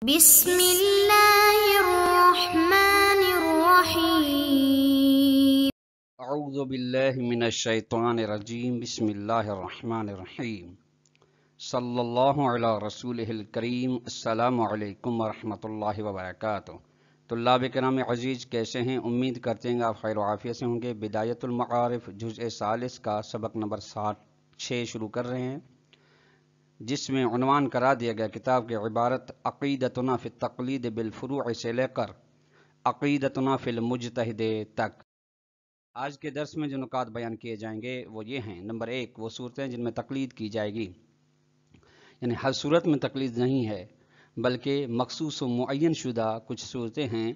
بسم اللہ الرحمن الرحیم اعوذ باللہ من الشیطان الرجیم بسم اللہ الرحمن الرحیم صلی اللہ علی رسولہ الکریم السلام علیکم ورحمۃ اللہ وبرکاتہ۔ طلاب کرام عزیز، کیسے ہیں؟ امید کرتے ہیں آپ خیر و عافیت سے ہوں گے۔ بدایت المعارف جزء ثالث کا سبق نمبر 6 شروع کر رہے ہیں، جس میں عنوان کرا دیا گیا کتاب کی عبارت عقیدتنا فی التقلید بالفروع سے لے کر عقیدتنا فی المجتہد تک۔ آج کے درس میں جو نکات بیان کیے جائیں گے وہ یہ ہیں: نمبر 1، وہ صورتیں جن میں تقلید کی جائے گی، یعنی ہر صورت میں تقلید نہیں ہے بلکہ مخصوص و معین شدہ کچھ صورتیں ہیں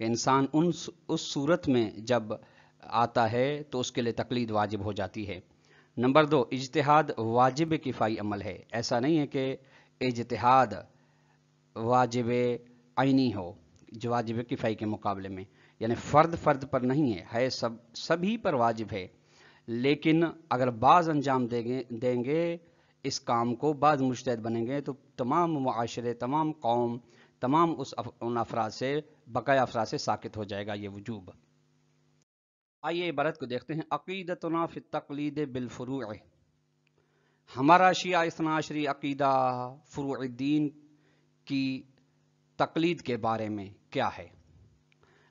کہ انسان اس صورت میں جب آتا ہے تو اس کے لیے تقلید واجب ہو جاتی ہے۔ نمبر 2، اجتہاد واجب کفائی عمل ہے۔ ایسا نہیں ہے کہ اجتہاد واجب عینی ہو جو واجب کفائی کے مقابلے میں، یعنی فرد پر نہیں ہے سبھی پر واجب ہے، لیکن اگر بعض انجام دیں گے اس کام کو، بعض مجتہد بنیں گے تو تمام معاشرے، تمام قوم، تمام ان افراد سے، بقایا افراد سے ساقط ہو جائے گا یہ وجوب۔ آئیے عبارت کو دیکھتے ہیں۔ عقیدتنا فی التقلید بالفروع، ہمارا شیعہ اثنا عشری عقیدہ فروع الدین کی تقلید کے بارے میں کیا ہے؟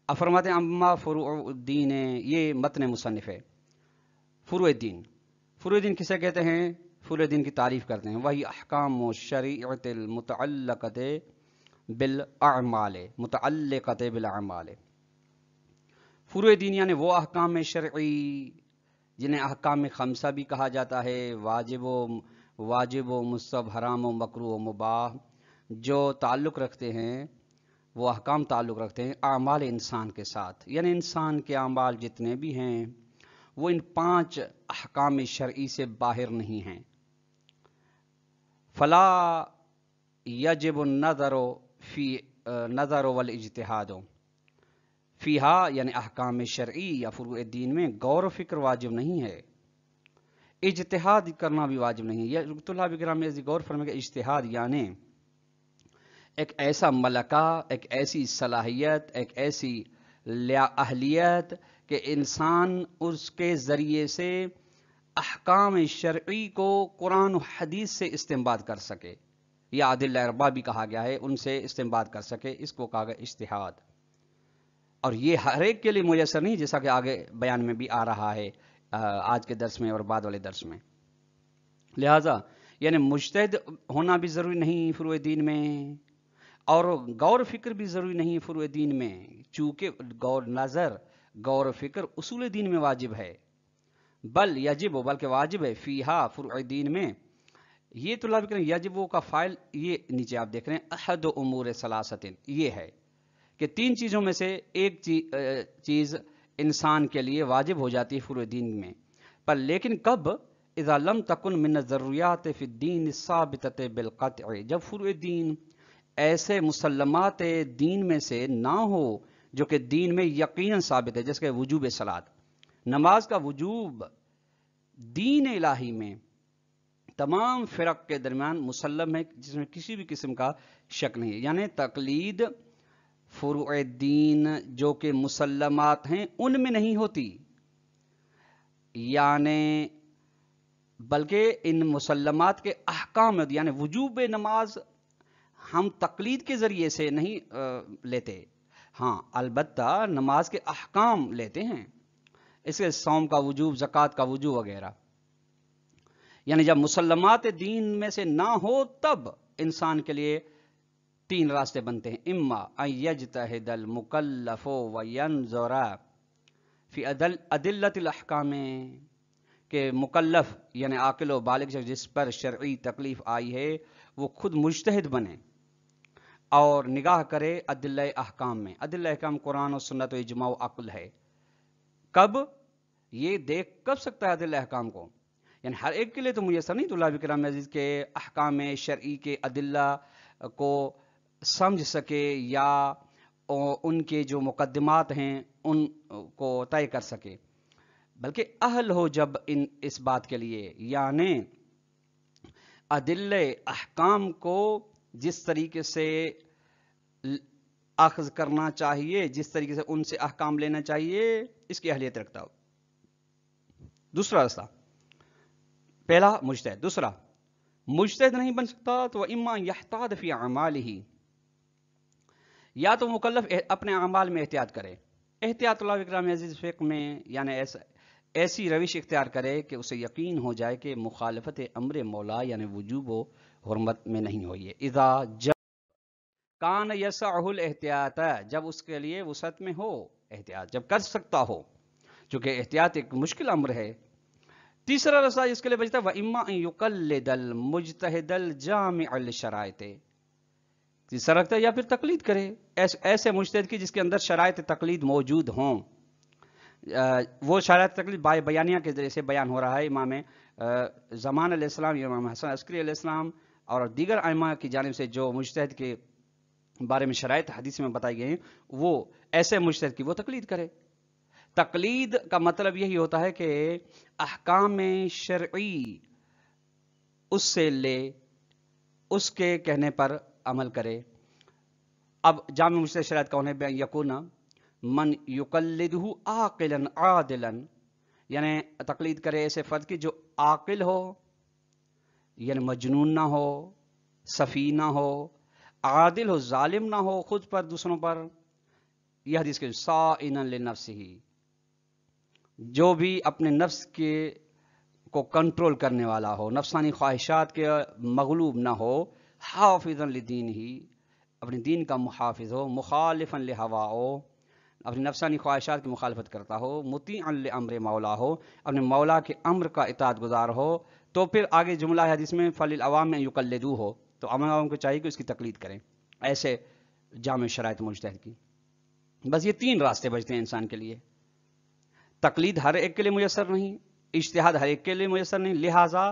فرماتے ہیں اما فروع الدین، یہ متن مصنف ہے۔ فروع الدین کسے کہتے ہیں؟ فروع الدین کی تعریف کرتے ہیں: وہی احکام و شریعت المتعلقۃ بالاعمال۔ فروع الدین یعنی وہ احکام شرعی جنہیں احکام خمسہ بھی کہا جاتا ہے، واجب و مستحب، حرام و مکروہ و مباح، جو تعلق رکھتے ہیں، وہ احکام تعلق رکھتے ہیں اعمال انسان کے ساتھ، یعنی انسان کے اعمال جتنے بھی ہیں وہ ان 5 احکام شرعی سے باہر نہیں ہیں۔ فلا یجب النظر والاجتہاد فیہا، یعنی احکام شرعی یا فروع الدین میں غور و فکر واجب نہیں ہے، اجتہاد کرنا بھی واجب نہیں ہے۔ یہ طلاب کرام غور فرمائیں کہ اجتہاد یعنی ایک ایسا ملکہ، ایک ایسی صلاحیت، ایک ایسی اہلیت کہ انسان اس کے ذریعے سے احکام شرعی کو قرآن و حدیث سے استنباط کر سکے، یا ادلہ اربعہ بھی کہا گیا ہے، ان سے استنباط کر سکے، اس کو کہا گیا اجتہاد۔ اور یہ ہر ایک کے لیے میسر نہیں، جیسا کہ آگے بیان میں بھی آ رہا ہے آج کے درس میں اور بعد والے درس میں۔ لہٰذا یعنی مجتہد ہونا بھی ضروری نہیں فروع دین میں، اور غور و فکر بھی ضروری نہیں فروع دین میں، چونکہ غور و فکر اصول دین میں واجب ہے، بلکہ واجب ہے فیہا فروع دین میں۔ یہ طلاب کریں یجب کا فاعل، یہ نیچے آپ دیکھ رہے ہیں، احد امور ثلاثۃ، یہ ہے کہ 3 چیزوں میں سے ایک چیز انسان کے لیے واجب ہو جاتی ہے فروع دین میں، پر لیکن کب؟ اذا لم تکن من الضروریات فی الدین الثابتۃ بالقطع، جب فروع دین ایسے مسلمات دین میں سے نہ ہو جو کہ دین میں یقیناً ثابت ہے، جیسے کہ وجوب صلاۃ، نماز کا وجوب دین الہی میں تمام فرق کے درمیان مسلم ہے، جس میں کسی بھی قسم کا شک نہیں ہے۔ یعنی تقلید فروع دین جو کہ مسلمات ہیں ان میں نہیں ہوتی، یعنی بلکہ ان مسلمات کے احکام، یعنی وجوب نماز ہم تقلید کے ذریعے سے نہیں لیتے، ہاں البتہ نماز کے احکام لیتے ہیں، اس کے صوم کا وجوب، زکوٰۃ کا وجوب وغیرہ۔ یعنی جب مسلمات دین میں سے نہ ہو تب انسان کے لیے 3 راستے بنتے ہیں: اما ان یجتہد المکلف وینظر فی ادلۃ الاحکام، کہ مکلف یعنی عاقل و بالغ جس پر شرعی تکلیف آئی ہے وہ خود مجتہد بنے اور نگاہ کرے ادلہ احکام میں۔ ادلہ احکام قرآن و سنت و اجماع و عقل ہے۔ کب یہ دیکھ کب سکتا ہے ادلہ احکام کو؟ یعنی ہر ایک کے لیے تو میسر نہیں طلاب کرام عزیز کے احکام شرعی کے ادلہ کو سمجھ سکے یا ان کے جو مقدمات ہیں ان کو طے کر سکے، بلکہ اہل ہو جب اس بات کے لیے، یعنی ادلہ احکام کو جس طریقے سے اخذ کرنا چاہیے، جس طریقے سے ان سے احکام لینا چاہیے، اس کی اہلیت رکھتا ہو۔ دوسرا راستہ، پہلا مجتہد، دوسرا مجتہد نہیں بن سکتا تو اما یحتاط فی اعمالہ، یا تو مکلف اپنے اعمال میں احتیاط کرے۔ احتیاط اللہ اکرام عزیز فقہ میں یعنی ایسی روش اختیار کرے کہ اسے یقین ہو جائے کہ مخالفت امر مولا یعنی وجوب و حرمت میں نہیں ہوئی ہے۔ اذا جب کان یسعہ الاحتیاط، جب اس کے لیے وسعت میں ہو احتیاط، جب کر سکتا ہو، چونکہ احتیاط ایک مشکل امر ہے۔ تیسرا راستہ اس کے لیے بچتا ہے وَإِمَّا أَن يُقَلِّدَ الْمُجْتَهِدَ الْجَامِعَ لِلشَّرَائِطِ، تیسرا رکھتا ہے یا پھر تقلید کرے ایسے مجتہد کی جس کے اندر شرائط تقلید موجود ہوں۔ وہ شرائط تقلید بیانیہ کے ذریعے سے بیان ہو رہا ہے۔ امام زمان علیہ السلام، امام حسن عسکری علیہ السلام اور دیگر ائمہ کی جانب سے جو مجتہد کے بارے میں شرائط حدیث میں بتائی گئی ہیں، وہ ایسے مجتہد کی وہ تقلید کرے۔ تقلید کا مطلب یہی ہوتا ہے کہ احکام شرعی اس سے لے، اس کے کہنے پر عمل کرے۔ اب جامع مجتہد شرائط کون ہے؟ بأن یکون من یقلدہ عاقلا عادلا، یعنی تقلید کرے ایسے فرد کی جو عاقل ہو، یعنی مجنون نہ ہو، سفیہ نہ ہو، عادل ہو، ظالم نہ ہو خود پر دوسروں پر۔ یہ حدیث کے صائنا لنفسہ، جو بھی اپنے نفس کے کو کنٹرول کرنے والا ہو، نفسانی خواہشات کے مغلوب نہ ہو، حافظا لدینہ، اپنے دین کا محافظ ہو، مخالفا لہواؤ، اپنی نفسانی خواہشات کی مخالفت کرتا ہو، مطیعا لامر مولا ہو، اپنے مولا کے امر کا اطاعت گزار ہو، تو پھر آگے جملہ ہے حدیث میں فللعوام میں یقلدو ہو، تو عوام کو چاہیے کہ اس کی تقلید کریں۔ ایسے جامع شرائط مجتہد کی، بس یہ تین راستے بچتے ہیں انسان کے لیے۔ تقلید ہر ایک کے لیے میسر نہیں، اجتہاد ہر ایک کے لیے میسر نہیں، لہٰذا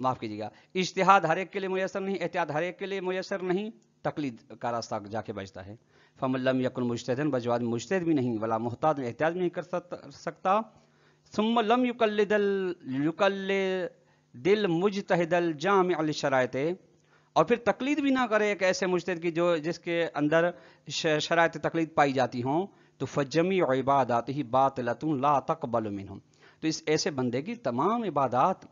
معاف کیجیے گا، اجتہاد ہر ایک کے لیے میسر نہیں، احتیاط ہر ایک کے لیے میسر نہیں، تقلید کا راستہ جا کے بچتا ہے۔ فمن لم یکن مجتہدن، بس جو آدمی مجتہد بھی نہیں ولا محتاط، احتیاط بھی نہیں کر سکتا، ثم لم یقلد المجتہد الجامع للشرائط، اور پھر تقلید بھی نہ کرے ایک ایسے مجتہد کی جو جس کے اندر شرائط تقلید پائی جاتی ہوں، تو فجمیع عباداتہ باطلۃ لا تقبل منہ، تو اس ایسے بندے کی تمام عبادات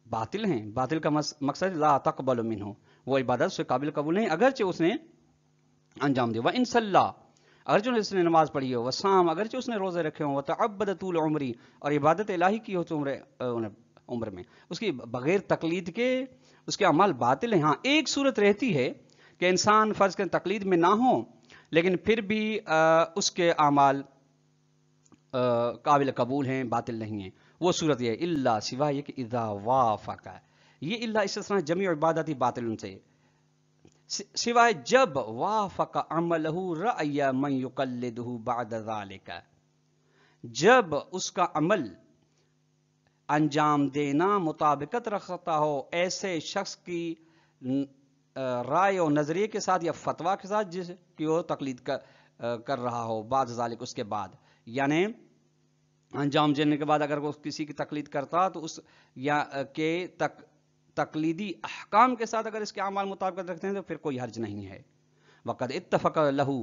باطل ہیں۔ باطل کا مقصد لا تقبل منہ، وہ عبادت سے قابل قبول نہیں اگرچہ اس نے انجام دیا۔ وَإِن صَلَّى، اگرچہ اس نے نماز پڑھی ہو، وَصَامَ، اگرچہ اس نے روزے رکھے ہوں، وَتَعَبَّدَ طُولَ عُمْرِهِ، اور عبادت الہی کی ہو تو عمر میں، اس کی بغیر تقلید کے اس کے اعمال باطل ہیں۔ ہاں ایک صورت رہتی ہے کہ انسان فرض کے تقلید میں نہ ہو لیکن پھر بھی اس کے اعمال قابل قبول ہیں، باطل نہیں ہیں۔ وہ صورت یہ ہے الا، سوائے یہ کہ اذا وافق، یہ الا استثناء جمیع عبادات باطل ان سے، سوائے جب وافق عملہ رأی من یقلدہ بعد ذالک، جب اس کا عمل انجام دینا مطابقت رکھتا ہو ایسے شخص کی رائے و نظریے کے ساتھ یا فتویٰ کے ساتھ جس کی وہ تقلید کر رہا ہو، بعد ذالک، اس کے بعد، یعنی انجام دینے کے بعد اگر وہ کسی کی تقلید کرتا تو اس یا کہ تقلیدی احکام کے ساتھ اگر اس کے اعمال مطابقت رکھتے ہیں تو پھر کوئی حرج نہیں ہے۔ وقد اتفق له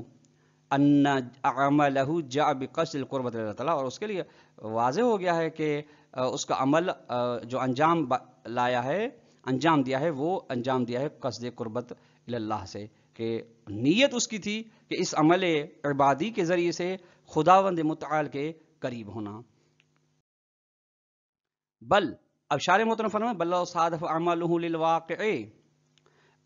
ان عمله جاء بقصد القربۃ اللہ تعالیٰ، اور اس کے لیے واضح ہو گیا ہے کہ اس کا عمل جو انجام لایا ہے، انجام دیا ہے، وہ انجام دیا ہے قصد قربت اللہ سے، کہ نیت اس کی تھی کہ اس عمل عبادی کے ذریعے سے خداوند متعال کے قریب ہونا۔ بل، اب شارح محترم فرمائیں بل لو صادف عملہ للواقع،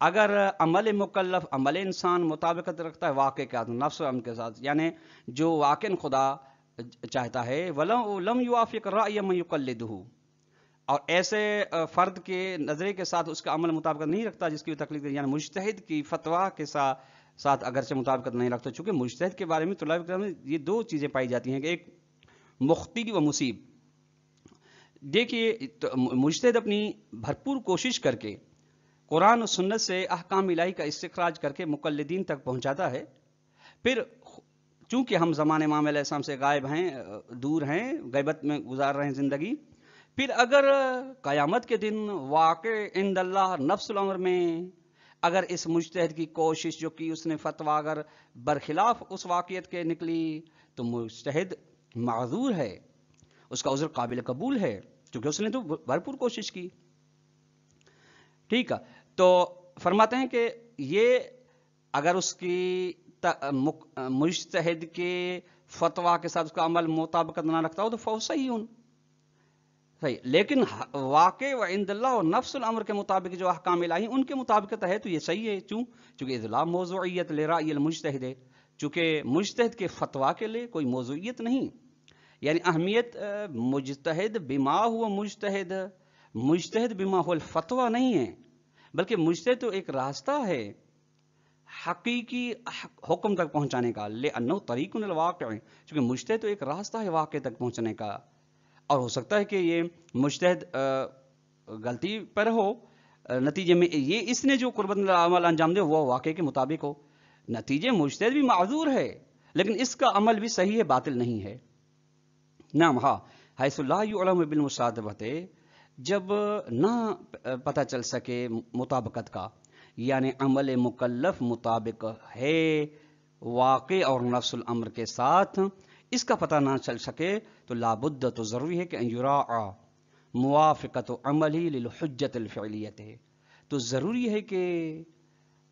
اگر عمل مکلف، عمل انسان مطابقت رکھتا ہے واقع کے ساتھ، نفس و عمل کے ساتھ، یعنی جو واقع خدا چاہتا ہے، ولم یوافق رأی من یقلدہ، اور ایسے فرد کے نظریے کے ساتھ اس کا عمل مطابقت نہیں رکھتا جس کی تقلید، یعنی مجتہد کی فتویٰ کے ساتھ اگرچہ مطابقت نہیں رکھتا، چونکہ مجتہد کے بارے میں طلاب کرام میں یہ دو چیزیں پائی جاتی ہیں کہ ایک مخطی و مصیب۔ دیکھیے مجتہد اپنی بھرپور کوشش کر کے قرآن و سنت سے احکام الہی کا استخراج کر کے مقلدین تک پہنچاتا ہے، پھر چونکہ ہم زمانے امام علیہ السلام سے غائب ہیں، دور ہیں، غیبت میں گزار رہے ہیں زندگی، پھر اگر قیامت کے دن واقع عند اللہ نفس الامر میں اگر اس مجتہد کی کوشش جو کی اس نے فتویٰ اگر برخلاف اس واقعیت کے نکلی تو مجتہد معذور ہے، اس کا عذر قابل قبول ہے، کیونکہ اس نے تو بھرپور کوشش کی. ٹھیک ہے، تو فرماتے ہیں کہ یہ اگر اس کی مجتہد کے فتویٰ کے ساتھ اس کا عمل مطابقت نہ رکھتا ہو تو فہو صحیح، صحیح، لیکن واقع و عند اللہ اور نفس الامر کے مطابق جو احکام الہی ان کے مطابقت ہے تو یہ صحیح ہے. چونکہ اذلا موضوعیت لرأی المجتہد ہے، چونکہ مجتہد کے فتویٰ کے لیے کوئی موضوعیت نہیں، یعنی اہمیت مجتہد بما ہوا مجتہد، مجتہد بما ہوا الفتویٰ نہیں ہے، بلکہ مجتہد تو ایک راستہ ہے حقیقی حکم تک پہنچانے کا. لأنہ طریق الواقع، چونکہ مجتہد تو ایک راستہ ہے واقع تک پہنچنے کا، اور ہو سکتا ہے کہ یہ مجتہد غلطی پر ہو، نتیجے میں یہ اس نے جو قربت عمل انجام دے وہ واقع کے مطابق ہو، نتیجے مجتہد بھی معذور ہے لیکن اس کا عمل بھی صحیح ہے، باطل نہیں ہے. نعم ہاں، حیث لا یعلم بالمصادبۃ، جب نہ پتہ چل سکے مطابقت کا، یعنی عمل مکلف مطابق ہے واقع اور نفس الامر کے ساتھ، اس کا پتہ نہ چل سکے تو لابد، تو ضروری ہے کہ ان یراعى موافقت عملی للحجت الفعلیت، تو ضروری ہے کہ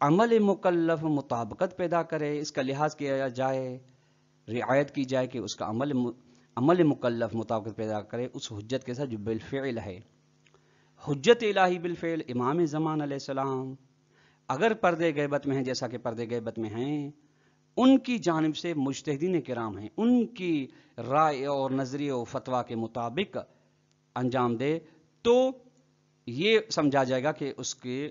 عمل مکلف مطابقت پیدا کرے، اس کا لحاظ کیا جائے، رعایت کی جائے کہ اس کا عمل مکلف مطابقت پیدا کرے اس حجت کے ساتھ جو بالفعل ہے. حجت الہی بالفعل، امام زمان علیہ السلام اگر پردے غیبت میں ہیں، جیسا کہ پردے غیبت میں ہیں، ان کی جانب سے مجتہدین کرام ہیں، ان کی رائے اور نظریے و فتویٰ کے مطابق انجام دے تو یہ سمجھا جائے گا کہ اس کی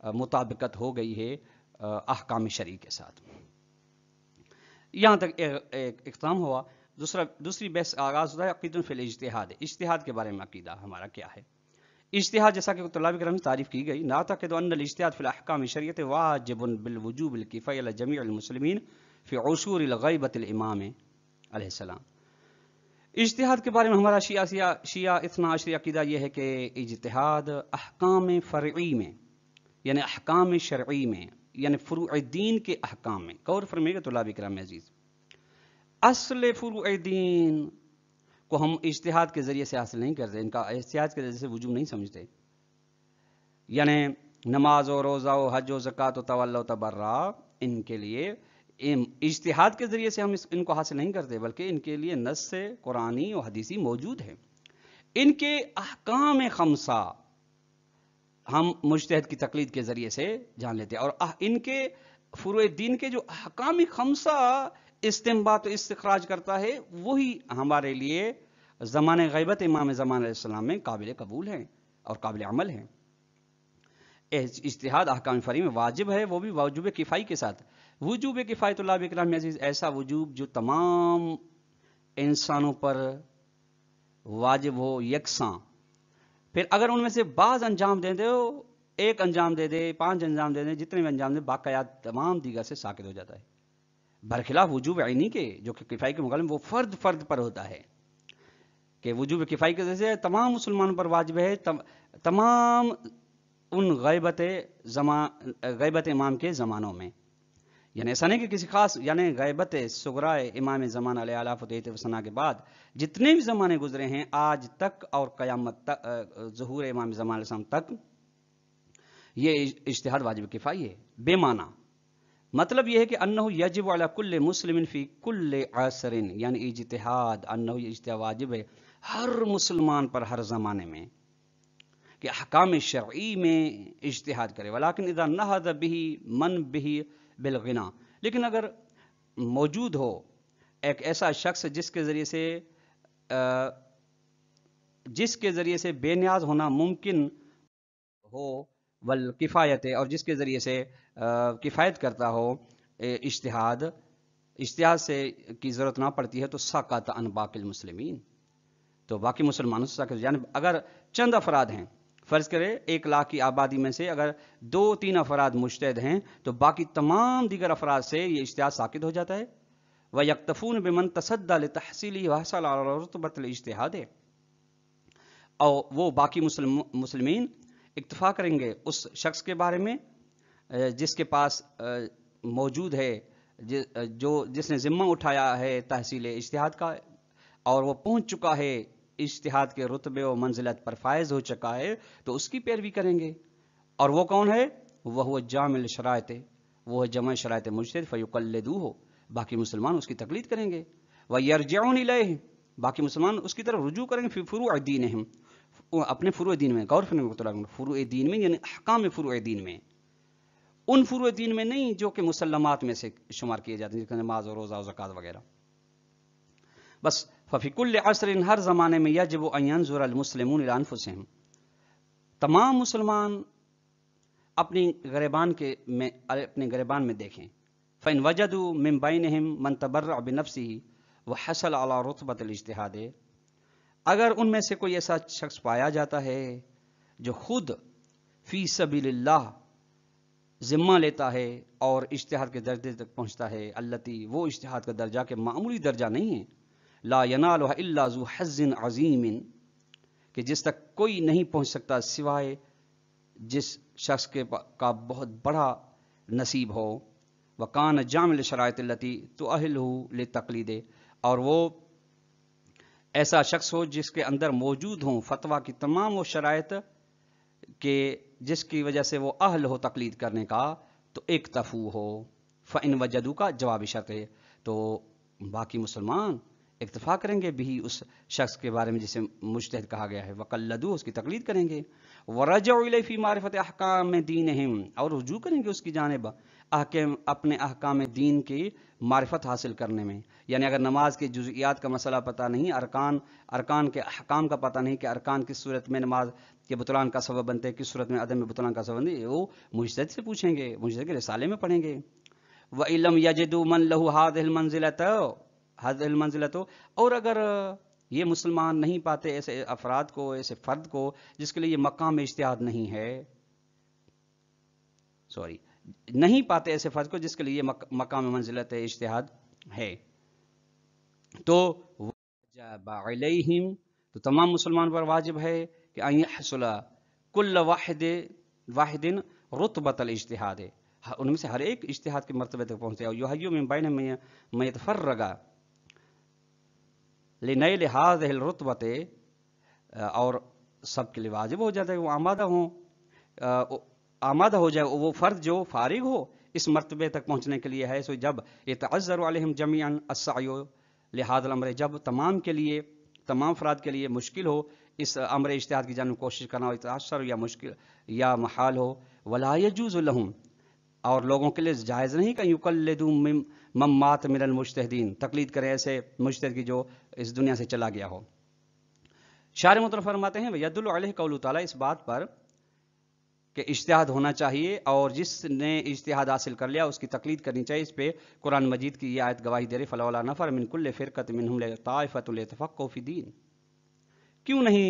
مطابقت ہو گئی ہے احکام شرعی کے ساتھ. یہاں تک ایک اختتام ہوا. دوسری بحث آغاز ہوتا ہے عقیدۃ فی الاجتہاد، اجتہاد کے بارے میں عقیدہ ہمارا کیا ہے. اجتہاد جیسا کہ طلاب کرام تعریف کی گئی، نعتقد ان الاجتہاد فی الاحکام الشرعیۃ واجب بالوجوب الکفایہ علی جمیع المسلمین فی عشور الغیبۃ الامام علیہ السلام. اجتہاد کے بارے میں ہمارا شیعہ اثنا عشری عقیدہ یہ ہے کہ اجتہاد احکام فرعی میں، یعنی احکام شرعی میں، یعنی فروع دین کے احکام میں، غور فرمائیے گا طلاب کرام عزیز، اصل فروع دین کو ہم اجتہاد کے ذریعے سے حاصل نہیں کرتے، ان کا اجتہاد کے ذریعے سے وجوب نہیں سمجھتے. یعنی نماز و روزہ و حج و زکوٰۃ و تولی و تبرع، ان کے لیے اجتہاد کے ذریعے سے ہم ان کو حاصل نہیں کرتے، بلکہ ان کے لیے نص قرآنی و حدیثی موجود ہے. ان کے احکام خمسہ ہم مجتہد کی تقلید کے ذریعے سے جان لیتے ہیں، اور ان کے فروع دین کے جو احکام خمسہ استنباط و استخراج کرتا ہے وہی ہمارے لیے زمان غیبت امام زمان علیہ السلام میں قابل قبول ہیں اور قابل عمل ہیں. اجتہاد احکام فرعی میں واجب ہے، وہ بھی وجوب کفائی کے ساتھ. وجوب کفایت اللہ بکرام عزیز ایسا وجوب جو تمام انسانوں پر واجب ہو یکساں، پھر اگر ان میں سے بعض انجام دے دے، ایک انجام دے دے، 5 انجام دے دے، جتنے بھی انجام دے، باقیات تمام دیگر سے ساقط ہو جاتا ہے، برخلاف وجوب عینی کے جو کہ کفائی کے مقابلے میں وہ فرد پر ہوتا ہے، کہ وجوب کفائی کے ذریعے سے تمام مسلمانوں پر واجب ہے، تمام ان غیبت امام کے زمانوں میں. یعنی ایسا نہیں کہ کسی خاص، یعنی غیبت صغرائے امام زمان علیہ اعلیٰ فتح و ثنا کے بعد جتنے بھی زمانے گزرے ہیں آج تک اور قیامت تک، ظہور امام زمان علیہ السلام تک، یہ اجتہاد واجب کفائی ہے بے معنی. مطلب یہ ہے کہ انہ یجب علی کل مسلم فی کل عصر، یعنی اجتہاد، انہ یہ اجتہاد واجب ہے ہر مسلمان پر ہر زمانے میں کہ احکام شرعی میں اجتہاد کرے. ولیکن اذا نہض به من به بالغنا، لیکن اگر موجود ہو ایک ایسا شخص جس کے ذریعے سے بے نیاز ہونا ممکن ہو، والکفایت، اور جس کے ذریعے سے کفایت کرتا ہو اجتہاد سے کی ضرورت نہ پڑتی ہے، تو سقط عن باقی المسلمین، تو باقی مسلمانوں سے سقط. یعنی اگر چند افراد ہیں، فرض کرے 1 لاکھ کی آبادی میں سے اگر 2-3 افراد مجتہد ہیں تو باقی تمام دیگر افراد سے یہ اجتہاد ساقط ہو جاتا ہے. وَيَقْتَفُونَ بِمَنْ تَصَدَّى لِتَحْصِيلِهِ وَحَصَلَ عَلَى رُتْبَةِ الْاجْتِهَادِ، اور وہ باقی مسلمین اکتفا کریں گے اس شخص کے بارے میں جس کے پاس موجود ہے، جس نے ذمہ اٹھایا ہے تحصیل اجتہاد کا اور وہ پہنچ چکا ہے اجتہاد کے رتبے و منزلت پر فائز ہو چکا ہے، تو اس کی پیروی کریں گے۔ اور وہ کون ہے؟ وہ جامع الشرائط، وہ ہے جمع شرائط مجتہد، فیقلدوہ، باقی مسلمان اس کی تقلید کریں گے۔ ویرجعون الیہ، باقی مسلمان اس کی طرف رجوع کریں گے، فی فروع دینہم، اپنے فروع دین میں، غور فرمائیں، فروع دین میں یعنی احکام فروع دین میں، ان فروع دین میں نہیں جو کہ مسلمات میں سے شمار کیے جاتے ہیں، جیسے نماز اور روزہ و زکوٰۃ وغیرہ۔ بس ففی کل عصر، ہر زمانے میں، یجب ان ینظر المسلمون الی انفسہم، تمام مسلمان اپنے گریبان میں دیکھیں۔ فإن وجدوا من بینہم من تبرع بنفسہ وحصل علی رتبۃ الاجتہاد، اگر ان میں سے کوئی ایسا شخص پایا جاتا ہے جو خود فی سبیل اللہ ذمہ لیتا ہے اور اجتہاد کے درجے تک پہنچتا ہے، التی، وہ اجتہاد کا درجہ کہ معمولی درجہ نہیں ہے، لا ینالہ الا ذو حظ عظیم، کہ جس تک کوئی نہیں پہنچ سکتا سوائے جس شخص کا بہت بڑا نصیب ہو، وکان جامع الشرائط التی تؤہلہ للتقلید، اور وہ ایسا شخص ہو جس کے اندر موجود ہوں فتویٰ کی تمام وہ شرائط کہ جس کی وجہ سے وہ اہل ہو تقلید کرنے کا، تو اکتفو ہو، فإن وجدوا کا جوابی شرط ہے، تو باقی مسلمان اکتفا کریں گے بھی اس شخص کے بارے میں جسے مجتہد کہا گیا ہے، وقلدو، اس کی تقلید کریں گے، ورجعوا الیہ فی معرفت احکام دینہم، اور رجوع کریں گے اس کی جانب اپنے احکام دین کی معرفت حاصل کرنے میں۔ یعنی اگر نماز کے جزئیات کا مسئلہ پتہ نہیں، ارکان کے احکام کا پتہ نہیں کہ ارکان کس صورت میں نماز کے بطلان کا سبب بنتے ہیں، کس صورت میں عدم بطلان کا سبب بنتے ہیں، وہ مجتہد سے پوچھیں گے، مجتہد کے رسالے میں پڑھیں گے۔ وَإِن لَّمْ يَجِدُوا مَن لَّهُ هَذِهِ الْمَنزِلَةُ، اور اگر یہ مسلمان نہیں پاتے ایسے افراد کو، ایسے فرد کو جس کے لیے یہ مقام اجتہاد نہیں ہے، نہیں پاتے ایسے فرد کو جس کے لیے مقام منزلت اجتہاد ہے، تو وجب علیہم، تو تمام مسلمان پر واجب ہے کہ ان یحصل کل واحد رتبۃ الاجتہاد، ان میں سے ہر ایک اجتہاد کے مرتبے تک پہنچے، اور یحیی من بینہم من یتفرغ لنیل ہذہ الرتبۃ، اور سب کے لیے واجب ہو جاتا ہے وہ آمادہ ہو جائے وہ فرد جو فارغ ہو اس مرتبے تک پہنچنے کے لیے ہے، سو جب یتعذر علیہم جمیعا السعی لہذا الامر، جب تمام افراد کے لیے مشکل ہو اس امر اجتہاد کی جانب کوشش کرنا، یتعثر یا مشکل یا محال ہو، ولا یجوز لہم، اور لوگوں کے لیے جائز نہیں کہ یقلدوا من مات من المجتہدین، تقلید کریں ایسے مجتہد کی جو اس دنیا سے چلا گیا ہو۔ شارح محترم فرماتے ہیں ویدل علیہ قول تعالیٰ، اس بات پر کہ اجتہاد ہونا چاہیے اور جس نے اجتہاد حاصل کر لیا اس کی تقلید کرنی چاہیے، اس پہ قرآن مجید کی یہ آیت گواہی دے رہی، فلولا نفر من کل فرقۃ منہم طائفۃ لیتفقہوا فی الدین، کیوں نہیں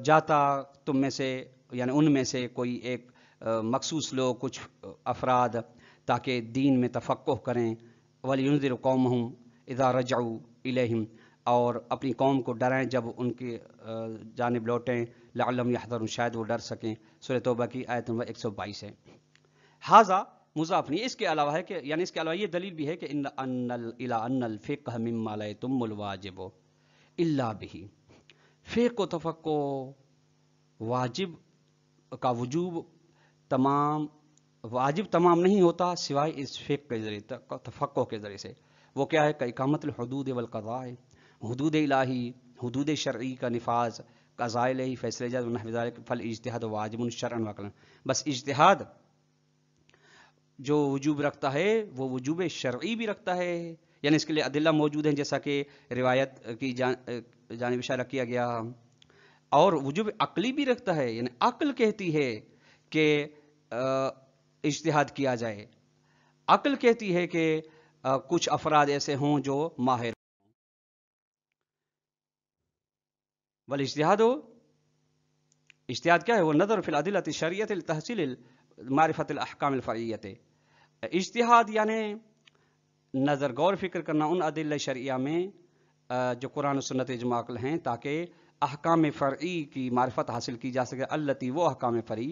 جاتا تم میں سے، یعنی ان میں سے کوئی ایک مخصوص لوگ، کچھ افراد، تاکہ دین میں تفقہ کریں، وَلِيُنذِرُوا قَوْمَهُمْ اِذَا رَجَعُوا إِلَيْهِمْ، اور اپنی قوم کو ڈرائیں جب ان کی جانب لوٹیں، لعلہم یحذرون، شاید وہ ڈر سکیں، سورہ توبہ کی آیت نمبر 122 ہے۔ ھذا مضاف نہیں، اس کے علاوہ ہے کہ یعنی اس کے علاوہ یہ دلیل بھی ہے کہ ان الفقہ مما لا یتم الواجب الا بہ، فقہ و تفقہ واجب کا وجوب واجب تمام نہیں ہوتا سوائے اس فقہ کے ذریعے، تفقہ کے ذریعے سے۔ وہ کیا ہے کہ اقامت الحدود والقضاء، حدود الہی، حدود شرعی کا نفاذ، قضاء الہی، فیصلے جائز ونحو ذلک، فالاجتہاد واجب شرعا وعقلا، بس اجتہاد جو وجوب رکھتا ہے وہ وجوب شرعی بھی رکھتا ہے، یعنی اس کے لیے ادلہ موجود ہیں جیسا کہ روایت کی جانب اشارہ کیا گیا، اور وجوب عقلی بھی رکھتا ہے، یعنی عقل کہتی ہے کہ اجتہاد کیا جائے، عقل کہتی ہے کہ کچھ افراد ایسے ہوں جو ماہر، والاجتہاد اجتہاد کیا ہے؟ وہ نظر فی الادلہ الشرعیۃ لتحصیل معرفت الاحکام الفرعیۃ، اجتہاد یعنی نظر، غور فکر کرنا ان ادلہ شرعیہ میں جو قرآن و سنت اجماع عقل ہیں، تاکہ احکام فرعی کی معرفت حاصل کی جا سکے، التی، وہ احکام فرعی،